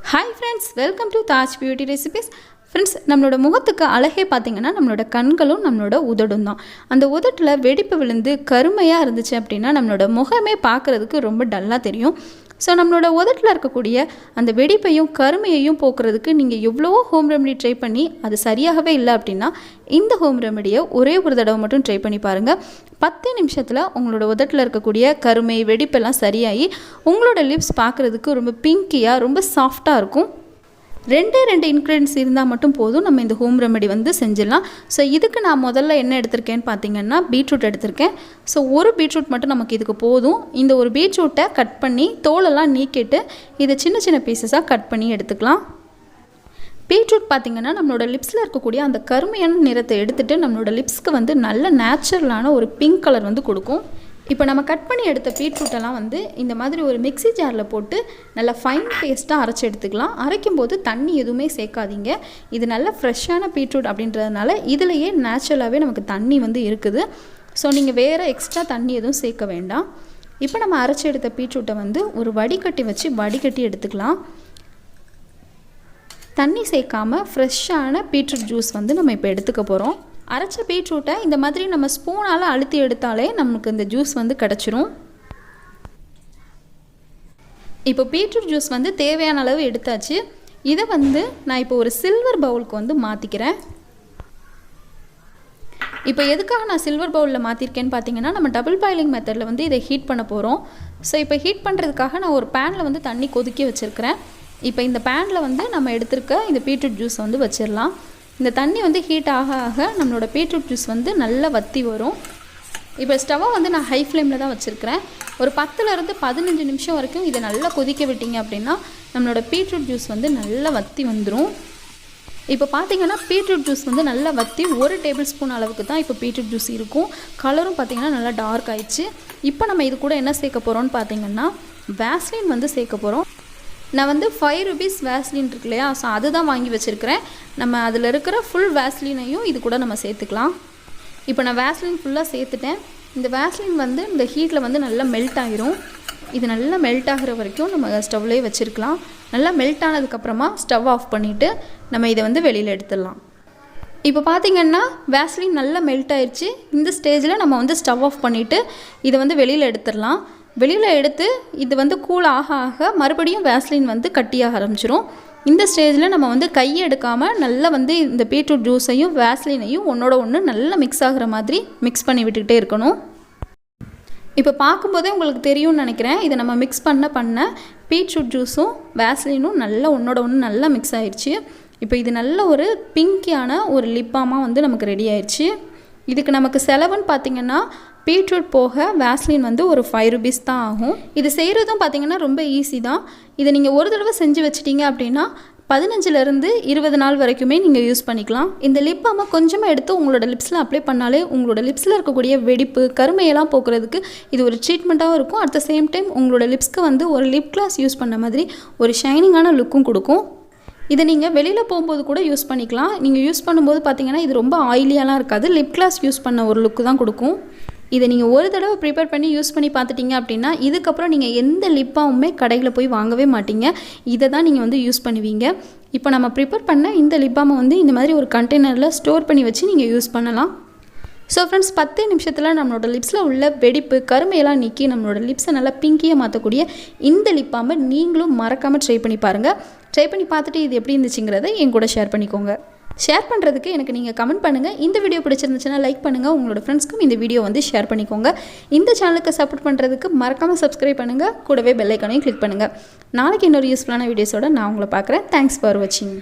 Hi friends, welcome to Taj Beauty Recipes. Friends, நம்மளோட முகத்துக்கு அழகே பாத்தீங்கன்னா நம்மளோட கண்களும் நம்மளோட உதடும் தான். அந்த உதட்டுல வெடிப்பு விழுந்து கருமையா இருந்துச்சு அப்படினா நம்மளோட முகமே பார்க்கிறதுக்கு ரொம்ப டல்லா தெரியும். சோ நம்மளோட உதட்டுல இருக்கக்கூடிய அந்த வெடிப்பையும் கருமையையும் போக்குறதுக்கு நீங்க எவ்வளவோ ஹோம் ரெமெடி ட்ரை பண்ணி அது சரியாகவே இல்ல அப்படினா இந்த ஹோம் ரெமெடியை ஒரே ஒரு தடவை மட்டும் ட்ரை பண்ணி பாருங்க. 10 நிமிஷத்துல உங்களோட உதட்டுல இருக்கக்கூடிய கருமை வெடிப்பெல்லாம் சரியாகி உங்களோட லிப்ஸ் பார்க்கிறதுக்கு ரொம்ப பிங்கியா ரொம்ப சாஃப்ட்டா இருக்கும். ரெண்டே இன்கிரிடியன்ட்ஸ் இருந்தால் மட்டும் போதும் நம்ம இந்த ஹோம் ரெமெடி வந்து செஞ்சிடலாம். ஸோ இதுக்கு நான் முதல்ல என்ன எடுத்திருக்கேன்னு பார்த்தீங்கன்னா பீட்ரூட் எடுத்திருக்கேன். ஸோ ஒரு பீட்ரூட் மட்டும் நமக்கு இதுக்கு போதும். இந்த ஒரு பீட்ரூட்டை கட் பண்ணி தோலெல்லாம் நீக்கிட்டு இதை சின்ன சின்ன பீசஸாக கட் பண்ணி எடுத்துக்கலாம். பீட்ரூட் பார்த்திங்கன்னா நம்மளோட லிப்ஸில் இருக்கக்கூடிய அந்த கருமையான நிறத்தை எடுத்துகிட்டு நம்மளோட லிப்ஸ்க்கு வந்து நல்ல நேச்சுரலான ஒரு பிங்க் கலர் வந்து கொடுக்கும். இப்போ நம்ம கட் பண்ணி எடுத்த பீட்ரூட்டெல்லாம் வந்து இந்த மாதிரி ஒரு மிக்ஸி ஜாரில் போட்டு நல்லா ஃபைன் பேஸ்ட்டாக அரைச்சி எடுத்துக்கலாம். அரைக்கும் போது தண்ணி எதுவுமே சேர்க்காதீங்க. இது நல்ல ஃப்ரெஷ்ஷான பீட்ரூட் அப்படின்றதுனால இதிலையே நேச்சுரலாகவே நமக்கு தண்ணி வந்து இருக்குது. ஸோ நீங்கள் வேறு எக்ஸ்ட்ரா தண்ணி எதுவும் சேர்க்க வேண்டாம். இப்போ நம்ம அரைச்சி எடுத்த பீட்ரூட்டை வந்து ஒரு வடிகட்டி வச்சு வடிகட்டி எடுத்துக்கலாம். தண்ணி சேர்க்காமல் ஃப்ரெஷ்ஷான பீட்ரூட் ஜூஸ் வந்து நம்ம இப்போ எடுத்துக்க போகிறோம். அரைச்ச பீட்ரூட்டை இந்த மாதிரி நம்ம ஸ்பூனால் அழுத்தி எடுத்தாலே நமக்கு இந்த ஜூஸ் வந்து கிடச்சிரும். இப்போ பீட்ரூட் ஜூஸ் வந்து தேவையான அளவு எடுத்தாச்சு. இதை வந்து நான் இப்போ ஒரு சில்வர் பவுலுக்கு வந்து மாற்றிக்கிறேன். இப்போ எதுக்காக நான் சில்வர் பவுலில் மாற்றிருக்கேன்னு பார்த்தீங்கன்னா நம்ம டபுள் பாயிலிங் மெத்தடில் வந்து இதை ஹீட் பண்ண போகிறோம். ஸோ இப்போ ஹீட் பண்ணுறதுக்காக நான் ஒரு பேனில் வந்து தண்ணி கொதிக்க வச்சுருக்கிறேன். இப்போ இந்த பேனில் வந்து நம்ம எடுத்துருக்க இந்த பீட்ரூட் ஜூஸ் வந்து வச்சிடலாம். இந்த தண்ணி வந்து ஹீட் ஆக ஆக நம்மளோட பீட்ரூட் ஜூஸ் வந்து நல்லா வற்றி வரும். இப்போ ஸ்டவ்வை வந்து நான் ஹை ஃப்ளேமில் தான் வச்சுருக்கிறேன். ஒரு 10லேருந்து 15 நிமிஷம் வரைக்கும் இதை நல்லா கொதிக்க விட்டிங்க அப்படின்னா நம்மளோட பீட்ரூட் ஜூஸ் வந்து நல்லா வற்றி வந்துடும். இப்போ பார்த்திங்கன்னா பீட்ரூட் ஜூஸ் வந்து நல்லா வற்றி 1 டேபிள் ஸ்பூன் அளவுக்கு தான் இப்போ பீட்ரூட் ஜூஸ் இருக்கும். கலரும் பார்த்திங்கன்னா நல்லா டார்க் ஆயிடுச்சு. இப்போ நம்ம இது கூட என்ன சேர்க்க போகிறோம்னு பார்த்திங்கன்னா வேஸ்லின் வந்து சேர்க்க போகிறோம். நான் வந்து 5 rupees வேஸ்லின் இருக்கு இல்லையா, ஸோ அதுதான் வாங்கி வச்சுருக்கிறேன். நம்ம அதில் இருக்கிற ஃபுல் வேஸ்லினையும் இது கூட நம்ம சேர்த்துக்கலாம். இப்போ நான் வேஸ்லின் ஃபுல்லாக சேர்த்துட்டேன். இந்த வேஸ்லின் வந்து இந்த ஹீட்டில் வந்து நல்லா மெல்ட் ஆகிரும். இது நல்லா மெல்ட் ஆகிற வரைக்கும் நம்ம ஸ்டவ்லேயே வச்சுருக்கலாம். நல்லா மெல்ட் ஆனதுக்கப்புறமா ஸ்டவ் ஆஃப் பண்ணிவிட்டு நம்ம இதை வந்து வெளியில் எடுத்துடலாம். இப்போ பார்த்திங்கன்னா வேஸ்லின் நல்லா மெல்ட் ஆயிடுச்சு. இந்த ஸ்டேஜில் நம்ம வந்து ஸ்டவ் ஆஃப் பண்ணிவிட்டு இதை வந்து வெளியில் எடுத்துடலாம். வெளியில் எடுத்து இது வந்து கூல் ஆக ஆக மறுபடியும் வேஸ்லின் வந்து கட்டியாக ஆரம்பிச்சிரும். இந்த ஸ்டேஜில் நம்ம வந்து கையை எடுக்காமல் நல்லா வந்து இந்த பீட்ரூட் ஜூஸையும் வேஸ்லினையும் ஒன்றோட ஒன்று நல்லா மிக்ஸ் ஆகிற மாதிரி மிக்ஸ் பண்ணி விட்டுக்கிட்டே இருக்கணும். இப்போ பார்க்கும்போதே உங்களுக்கு தெரியும்னு நினைக்கிறேன். இதை நம்ம மிக்ஸ் பண்ண பீட்ரூட் ஜூஸும் வேஸ்லினும் நல்லா ஒன்றோட ஒன்று நல்லா மிக்ஸ் ஆயிடுச்சு. இப்போ இது நல்ல ஒரு பிங்கியான ஒரு லிப் பாமாக வந்து நமக்கு ரெடி ஆயிடுச்சு. இதுக்கு நமக்கு செலவுன்னு பார்த்திங்கன்னா பீட்ரூட் போக வேஸ்லின் வந்து ஒரு 5 rupees தான் ஆகும். இது செய்கிறதும் பார்த்திங்கன்னா ரொம்ப ஈஸி தான். இதை நீங்கள் ஒரு தடவை செஞ்சு வச்சிட்டிங்க அப்படின்னா 15லேருந்து 20 நாள் வரைக்குமே நீங்கள் யூஸ் பண்ணிக்கலாம். இந்த லிப் பாமை கொஞ்சமாக எடுத்து உங்களோட லிப்ஸில் அப்ளை பண்ணாலே உங்களோட லிப்ஸில் இருக்கக்கூடிய வெடிப்பு கருமையெல்லாம் போக்குறதுக்கு இது ஒரு ட்ரீட்மெண்ட்டாகவும் இருக்கும். அட் த சேம் டைம் உங்களோட லிப்ஸ்க்கு வந்து ஒரு லிப் கிளாஸ் யூஸ் பண்ண மாதிரி ஒரு ஷைனிங்கான லுக்கும் கொடுக்கும். இதை நீங்கள் வெளியில் போகும்போது கூட யூஸ் பண்ணிக்கலாம். நீங்கள் யூஸ் பண்ணும்போது பார்த்தீங்கன்னா இது ரொம்ப ஆயிலியாலாம் இருக்காது. லிப் கிளாஸ் யூஸ் பண்ண ஒரு லுக்கு தான் கொடுக்கும். இதை நீங்கள் ஒரு தடவை ப்ரிப்பேர் பண்ணி யூஸ் பண்ணி பார்த்துட்டிங்க அப்படின்னா இதுக்கப்புறம் நீங்கள் எந்த லிப்பாவுமே கடையில் போய் வாங்கவே மாட்டீங்க. இதை தான் நீங்கள் வந்து யூஸ் பண்ணுவீங்க. இப்போ நம்ம ப்ரிப்பேர் பண்ண இந்த லிப் பாமை வந்து இந்த மாதிரி ஒரு கண்டெய்னரில் ஸ்டோர் பண்ணி வச்சு நீங்கள் யூஸ் பண்ணலாம். ஸோ ஃப்ரெண்ட்ஸ் 10 நிமிஷத்தில் நம்மளோட லிப்ஸில் உள்ள வெடிப்பு கருமையெல்லாம் நீக்கி நம்மளோட லிப்ஸை நல்லா பிங்கியாக மாற்றக்கூடிய இந்த லிப் பாமை நீங்களும் மறக்காமல் ட்ரை பண்ணி பாருங்கள். ட்ரை பண்ணி பார்த்துட்டு இது எப்படி இருந்துச்சுங்கிறத என் கூட ஷேர் பண்ணிக்கோங்க. ஷேர் பண்ணுறதுக்கு எனக்கு நீங்கள் கமெண்ட் பண்ணுங்கள். இந்த வீடியோ பிடிச்சிருந்துச்சுன்னா லைக் பண்ணுங்கள். உங்களோட ஃப்ரெண்ட்ஸ்க்கும் இந்த வீடியோ வந்து ஷேர் பண்ணிக்கோங்க. இந்த சேனலுக்கு சப்போர்ட் பண்ணுறதுக்கு மறக்காமல் சப்ஸ்கிரைப் பண்ணுங்கள். கூடவே பெல் ஐக்கானையும் கிளிக் பண்ணுங்கள். நாளைக்கு இன்னொரு யூஸ்ஃபுல்லான வீடியோஸோட நான் உங்களை பார்க்குறேன். தேங்க்ஸ் ஃபார் வாட்சிங்.